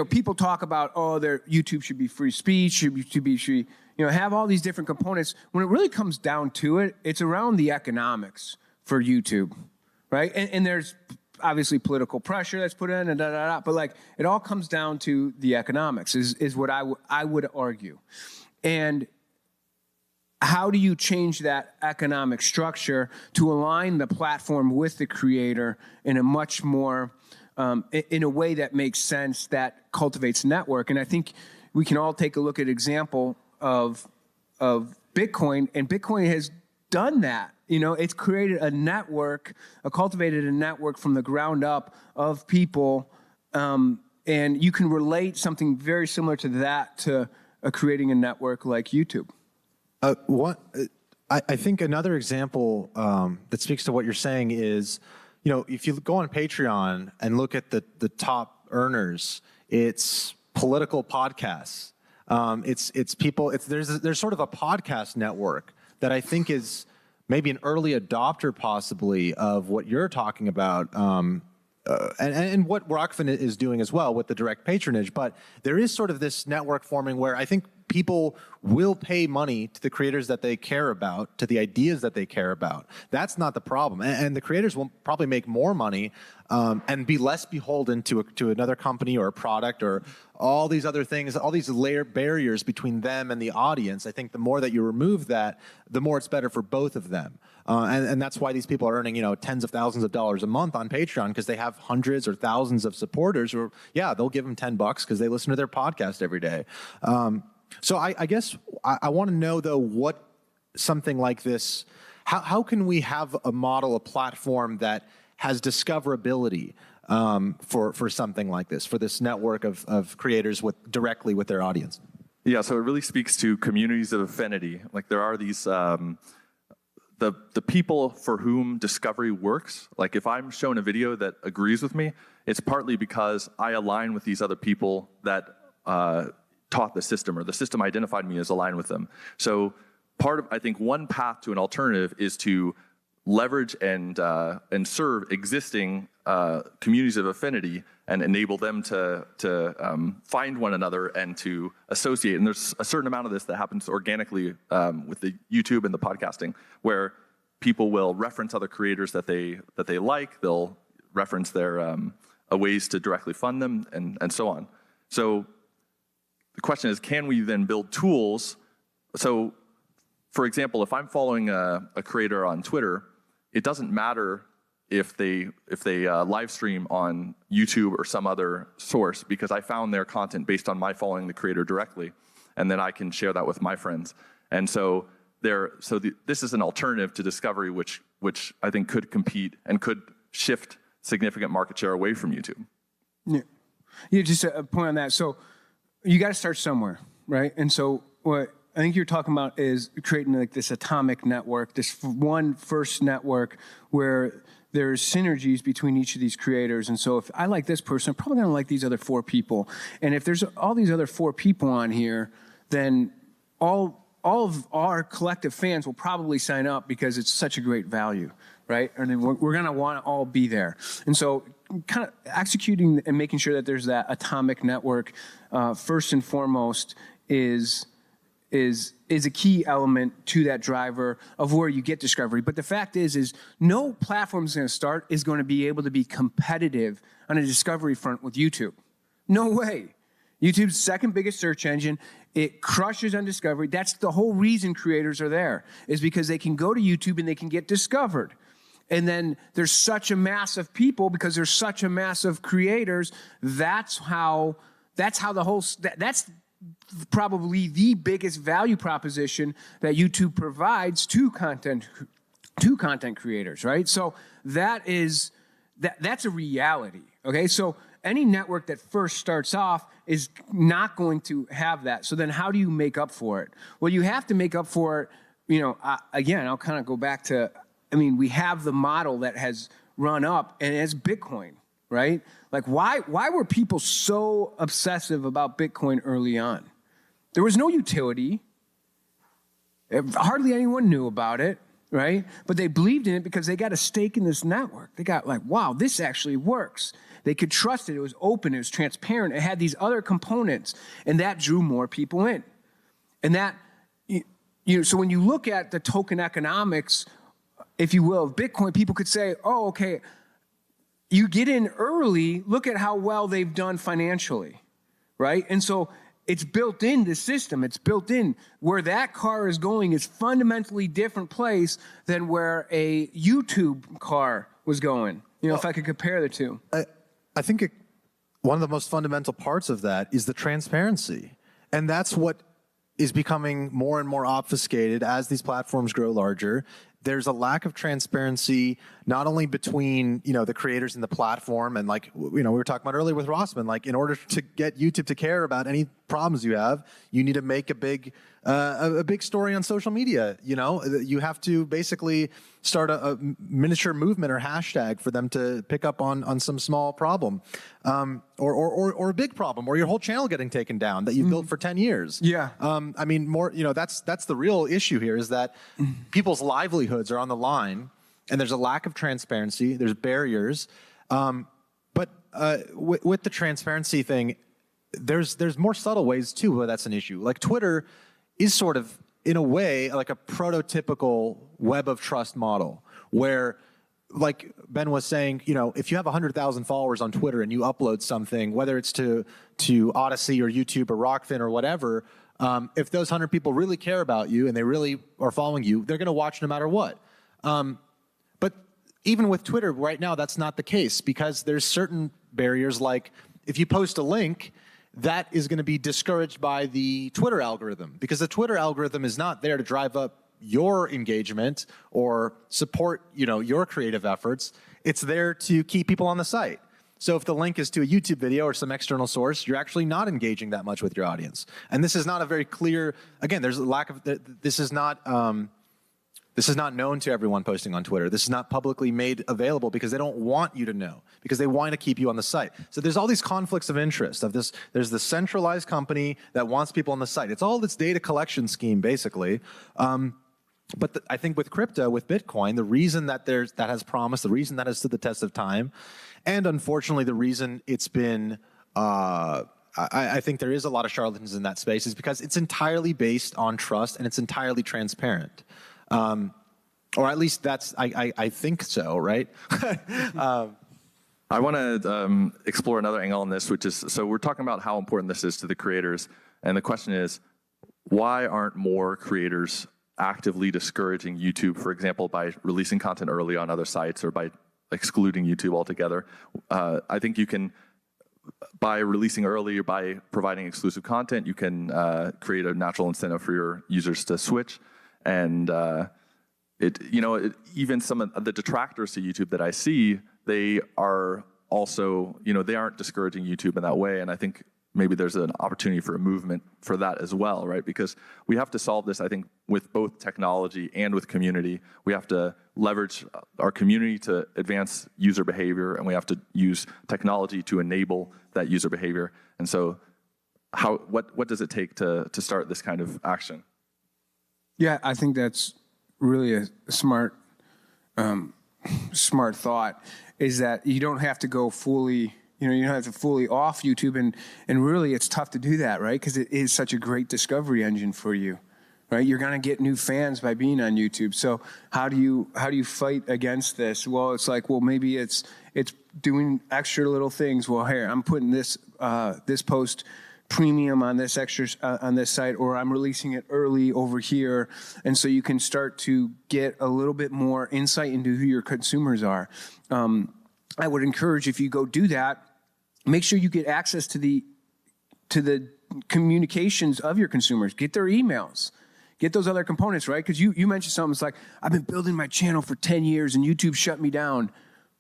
people talk about, their YouTube should be free speech, should be free, have all these different components. When it really comes down to it, it's around the economics for YouTube, right? And there's obviously political pressure that's put in, and but like it all comes down to the economics is what I would argue. And how do you change that economic structure to align the platform with the creator in a much more in a way that makes sense, that cultivates network? And I think we can all take a look at example of Bitcoin, and Bitcoin has done that. It's created a network, cultivated a network from the ground up of people, and you can relate something very similar to that to creating a network like YouTube. I think another example that speaks to what you're saying is, if you go on Patreon and look at the top earners, it's political podcasts. It's people. There's sort of a podcast network that I think is maybe an early adopter, possibly, of what you're talking about, and what Rokfin is doing as well with the direct patronage. But there is sort of this network forming where I think people will pay money to the creators that they care about, to the ideas that they care about. That's not the problem. And the creators will probably make more money and be less beholden to another company or a product or all these other things, all these barriers between them and the audience. I think the more that you remove that, the more it's better for both of them. And that's why these people are earning, tens of thousands of dollars a month on Patreon, because they have hundreds or thousands of supporters who, they'll give them $10 because they listen to their podcast every day. So I guess I want to know, though, what something like this, how can we have a model, a platform that has discoverability for something like this, for this network of creators directly with their audience? Yeah, so it really speaks to communities of affinity. Like there are these, the people for whom discovery works. Like if I'm shown a video that agrees with me, it's partly because I align with these other people that taught the system, or the system identified me as aligned with them. So I think one path to an alternative is to leverage and serve existing communities of affinity and enable them to find one another and to associate. And there's a certain amount of this that happens organically with the YouTube and the podcasting, where people will reference other creators that they like. They'll reference their ways to directly fund them, and so on. So the question is, can we then build tools? So, for example, if I'm following a creator on Twitter, it doesn't matter if they live stream on YouTube or some other source, because I found their content based on my following the creator directly, and then I can share that with my friends. And so this is an alternative to discovery, which I think could compete and could shift significant market share away from YouTube. Yeah, just a point on that. So you got to start somewhere, right? And so what I think you're talking about is creating like this atomic network, this one first network where there's synergies between each of these creators. And so if I like this person, I'm probably going to like these other 4 people. And if there's all these other 4 people on here, then all of our collective fans will probably sign up because it's such a great value, right? And we're going to want to all be there. And so kind of executing and making sure that there's that atomic network, first and foremost, is a key element to that driver of where you get discovery. But the fact is no platform is going to be able to be competitive on a discovery front with YouTube. No way. YouTube's second biggest search engine. It crushes on discovery. That's the whole reason creators are there, is because they can go to YouTube and they can get discovered. And then there's such a mass of people, because there's such a mass of creators. That's probably the biggest value proposition that YouTube provides to content creators, right? So that's a reality. Okay, so any network that first starts off is not going to have that. So then how do you make up for it? Well, you have to make up for it. Again, I'll kind of go back to, we have the model that has run up, and it's Bitcoin, right? Like why were people so obsessive about Bitcoin early on? There was no utility. Hardly anyone knew about it, right? But they believed in it because they got a stake in this network. They got like, wow, this actually works. They could trust it. It was open. It was transparent. It had these other components, and that drew more people in. And that, so when you look at the token economics, if you will, of Bitcoin, people could say, oh, okay, you get in early, look at how well they've done financially, right? And so it's built in the system. It's built in. Where that car is going is fundamentally different place than where a YouTube car was going. If I could compare the two. I think one of the most fundamental parts of that is the transparency. And that's what is becoming more and more obfuscated as these platforms grow larger. There's a lack of transparency, not only between, the creators and the platform, and we were talking about earlier with Rossman, in order to get YouTube to care about any problems you have, you need to make a big story on social media. You have to basically start a miniature movement or hashtag for them to pick up on some small problem, or a big problem, or your whole channel getting taken down that you've built for 10 years. Yeah. That's the real issue here, is that people's livelihoods are on the line, and there's a lack of transparency. There's barriers. But with the transparency thing, there's more subtle ways too where that's an issue. Like Twitter is sort of, in a way, like a prototypical web of trust model where, like Ben was saying, if you have 100,000 followers on Twitter and you upload something, whether it's to Odyssey or YouTube or Rokfin or whatever, if those 100 people really care about you and they really are following you, they're going to watch no matter what. But even with Twitter right now, that's not the case, because there's certain barriers, like if you post a link, that is going to be discouraged by the Twitter algorithm, because the Twitter algorithm is not there to drive up your engagement or support, your creative efforts. It's there to keep people on the site. So if the link is to a YouTube video or some external source, you're actually not engaging that much with your audience. And this is not a very clear, again, there's a lack of, this is not known to everyone posting on Twitter. This is not publicly made available because they don't want you to know, because they want to keep you on the site. So there's all these conflicts of interest of this. There's the centralized company that wants people on the site. It's all this data collection scheme, basically. But I think with crypto, with Bitcoin, the reason that that has promise, the reason that has stood the test of time, and unfortunately the reason it's been, I think there is a lot of charlatans in that space, is because it's entirely based on trust and it's entirely transparent. Or at least I think so, right? I want to explore another angle on this, which is, so we're talking about how important this is to the creators. And the question is, why aren't more creators actively discouraging YouTube, for example, by releasing content early on other sites or by excluding YouTube altogether? I think you can, by releasing early or by providing exclusive content, you can create a natural incentive for your users to switch. And even some of the detractors to YouTube that I see, they are also, they aren't discouraging YouTube in that way. And I think maybe there's an opportunity for a movement for that as well, right? Because we have to solve this, I think, with both technology and with community. We have to leverage our community to advance user behavior, and we have to use technology to enable that user behavior. And so what does it take to start this kind of action? Yeah, I think that's really a smart thought, is that you don't have to go fully, you don't have to fully off YouTube, and really it's tough to do that, right? Because it is such a great discovery engine for you, right? You're going to get new fans by being on YouTube. So how do you fight against this? Well, it's like, well, maybe it's doing extra little things. Well, here, I'm putting this post premium on this extra on this site, or I'm releasing it early over here. And so you can start to get a little bit more insight into who your consumers are. I would encourage, if you go do that, make sure you get access to the communications of your consumers. Get their emails. Get those other components, right? Because you mentioned something, it's like, I've been building my channel for 10 years and YouTube shut me down.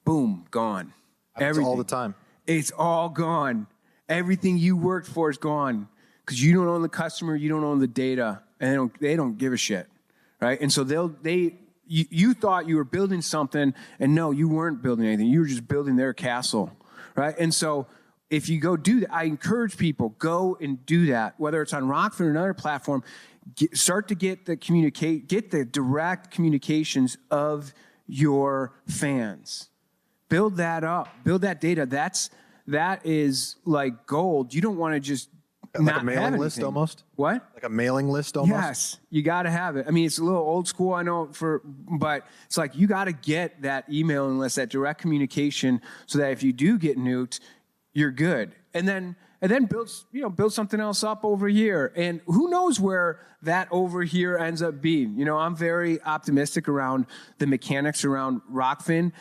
Boom, gone. Everything. All the time. It's all gone. Everything you worked for is gone, because you don't own the customer, you don't own the data, and they don't give a shit, right? And so you thought you were building something, and no, you weren't building anything. You were just building their castle, right? And so if you go do that, I encourage people, go and do that, whether it's on Rokfin or another platform. Start to get the direct communications of your fans. build that up, build that data. That is like gold. You don't want to just Like not a mailing have list anything. almost? What? Like a mailing list almost? Yes, you got to have it. I mean, it's a little old school, I know, but it's like you got to get that emailing list, that direct communication, so that if you do get nuked, you're good. And then build something else up over here. And who knows where that over here ends up being? You know, I'm very optimistic around the mechanics around Rokfin,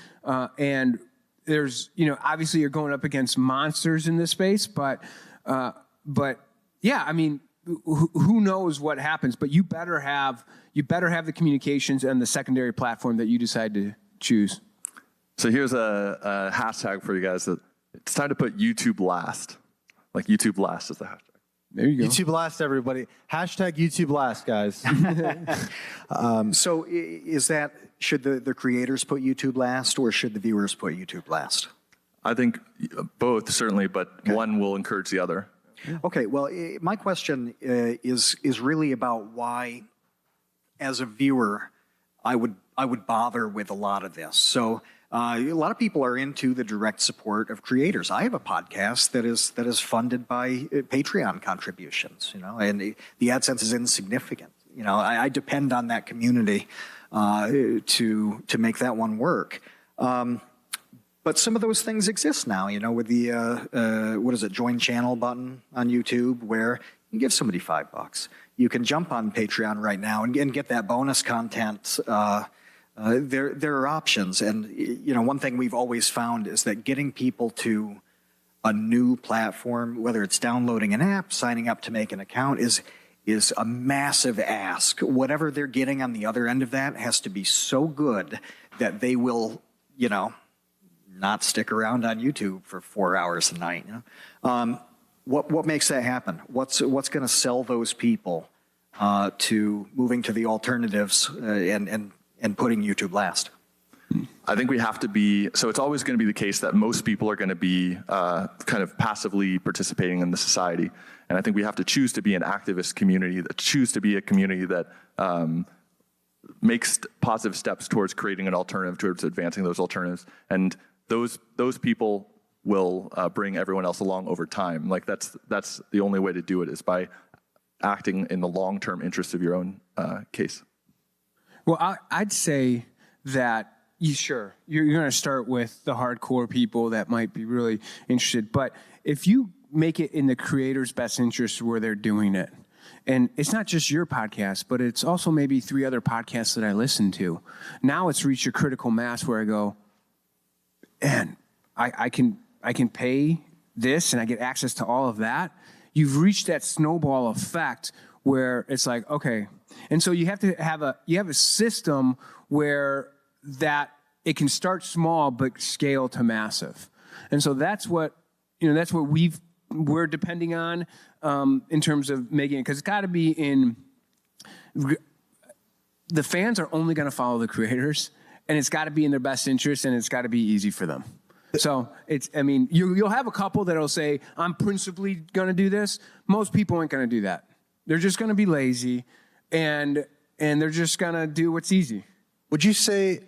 and there's, you know, obviously you're going up against monsters in this space, but yeah, I mean, who knows what happens? But you better have the communications and the secondary platform that you decide to choose. So here's a hashtag for you guys. That it's time to put YouTube last. Like YouTube last is the hashtag. There you go. YouTube last, everybody. Hashtag YouTube last, guys. So is that, should the creators put YouTube last, or should the viewers put YouTube last? I think both, certainly, but one will encourage the other. Okay, well, my question is really about why, as a viewer, I would bother with a lot of this. So a lot of people are into the direct support of creators. I have a podcast that is funded by Patreon contributions, you know, and the AdSense is insignificant. You know, I depend on that community to make that one work. But some of those things exist now, you know, with the, join channel button on YouTube, where you give somebody $5. You can jump on Patreon right now and get that bonus content. There are options. And, you know, one thing we've always found is that getting people to a new platform, whether it's downloading an app, signing up to make an account, is a massive ask. Whatever they're getting on the other end of that has to be so good that they will, you know, not stick around on YouTube for 4 hours a night. You know? What makes that happen? What's going to sell those people to moving to the alternatives and putting YouTube last? I think we have to be, so it's always going to be the case that most people are going to be kind of passively participating in the society. And I think we have to choose to be an activist community, choose to be a community that makes positive steps towards creating an alternative, towards advancing those alternatives. And those people will bring everyone else along over time. Like that's the only way to do it, is by acting in the long-term interest of your own case. Well, I'd say that you're going to start with the hardcore people that might be really interested. But if you make it in the creator's best interest where they're doing it, and it's not just your podcast, but it's also maybe 3 other podcasts that I listen to. Now it's reached a critical mass where I go, and I can pay this and I get access to all of that. You've reached that snowball effect where it's like, okay. And so you have to have a system where that it can start small but scale to massive. And so that's what we're depending on in terms of making it, because it's got to be the fans are only going to follow the creators, and it's got to be in their best interest, and it's got to be easy for them. So you'll have a couple that'll say, I'm principally going to do this. Most people aren't going to do that. They're just going to be lazy, and they're just going to do what's easy. Would you say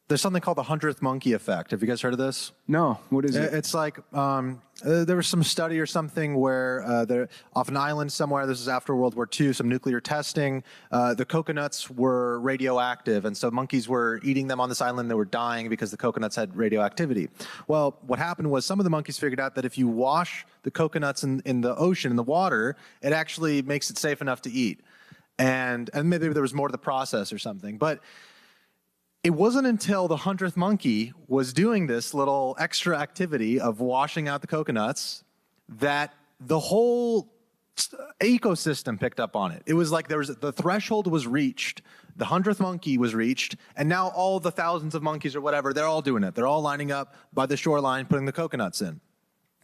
there's something called the 100th monkey effect? Have you guys heard of this? No. What is it? It's like there was some study or something where they're off an island somewhere. This is after World War II, some nuclear testing. The coconuts were radioactive, and so monkeys were eating them on this island. They were dying because the coconuts had radioactivity. Well, what happened was some of the monkeys figured out that if you wash the coconuts in the ocean, in the water, it actually makes it safe enough to eat. And maybe there was more to the process or something. But it wasn't until the 100th monkey was doing this little extra activity of washing out the coconuts that the whole ecosystem picked up on it. It was like the threshold was reached, the 100th monkey was reached, and now all the thousands of monkeys or whatever, they're all doing it. They're all lining up by the shoreline, putting the coconuts in.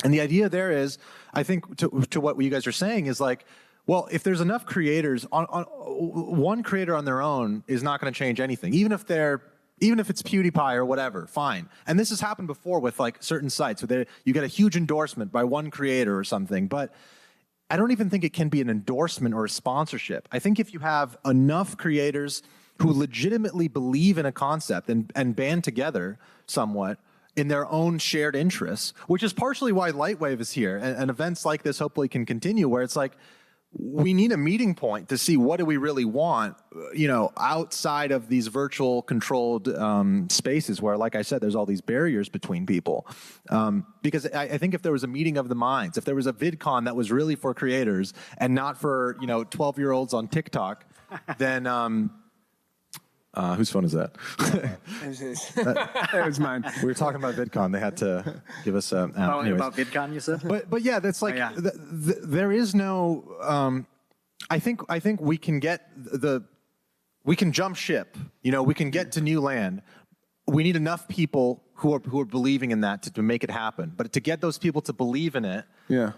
And the idea there is, I think, to what you guys are saying is like, well, if there's enough creators, on one creator on their own is not going to change anything, even if it's PewDiePie or whatever, fine. And this has happened before with like certain sites where you get a huge endorsement by one creator or something, but I don't even think it can be an endorsement or a sponsorship. I think if you have enough creators who legitimately believe in a concept and band together somewhat, in their own shared interests, which is partially why Lightwave is here. And events like this hopefully can continue, where it's like, we need a meeting point to see what do we really want, outside of these virtual controlled spaces where, like I said, there's all these barriers between people. Because I think if there was a meeting of the minds, if there was a VidCon that was really for creators and not for 12-year-olds on TikTok, then whose phone is that? That was mine. We were talking about VidCon. They had to give us a. About VidCon, you said? But yeah, that's like there is no. I think we can we can jump ship. We can get to new land. We need enough people who are believing in that to make it happen. But to get those people to believe in it, right.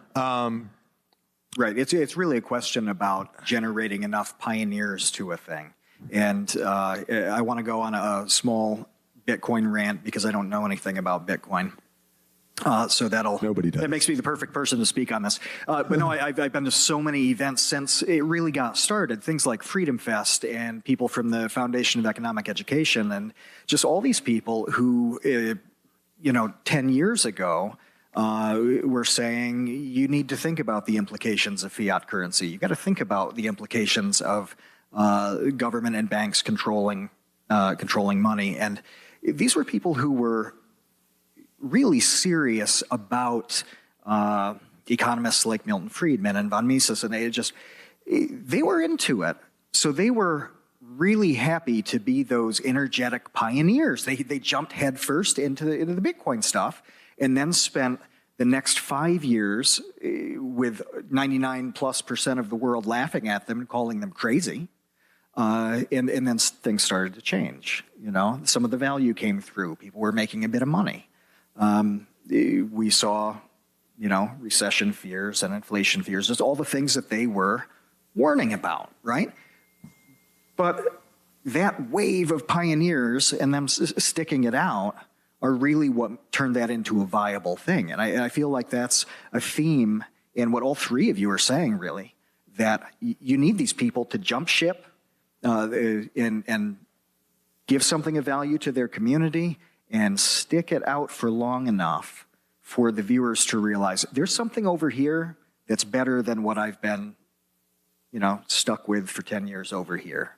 It's really a question about generating enough pioneers to a thing. And I want to go on a small Bitcoin rant because I don't know anything about Bitcoin. So Nobody does. That makes me the perfect person to speak on this. But no, I've been to so many events since it really got started. Things like Freedom Fest and people from the Foundation of Economic Education and just all these people who, 10 years ago, were saying you need to think about the implications of fiat currency. You got to think about the implications of government and banks controlling money. And these were people who were really serious about economists like Milton Friedman and von Mises, and they were into it. So they were really happy to be those energetic pioneers. They jumped headfirst into the Bitcoin stuff and then spent the next 5 years with 99+% of the world laughing at them and calling them crazy. And then things started to change. Some of the value came through. People were making a bit of money. We saw, recession fears and inflation fears, just all the things that they were warning about, right? But that wave of pioneers and them sticking it out are really what turned that into a viable thing. And I feel like that's a theme in what all three of you are saying, really, that you need these people to jump ship and give something of value to their community and stick it out for long enough for the viewers to realize there's something over here that's better than what I've been, stuck with for 10 years over here.